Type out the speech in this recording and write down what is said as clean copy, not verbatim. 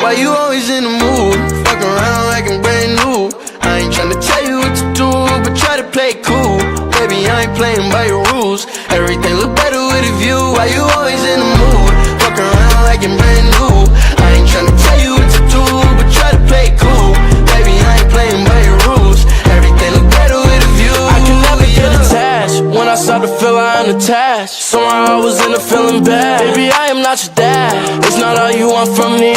Why you always in the mood? Fuck around like I'm brand new. I ain't tryna tell you what to do, but try to play it cool. Baby, I ain't playing by your rules. Everything look better with a view. Why you always in the mood? Fuck around like I'm brand new. I ain't tryna tell you what to do, but try to play it cool. Baby, I ain't playing by your rules. Everything look better with a view. I can never get attached. When I start to feel I unattached, somehow I was in a feeling bad. Baby, I am not your dad. It's not all you want from me.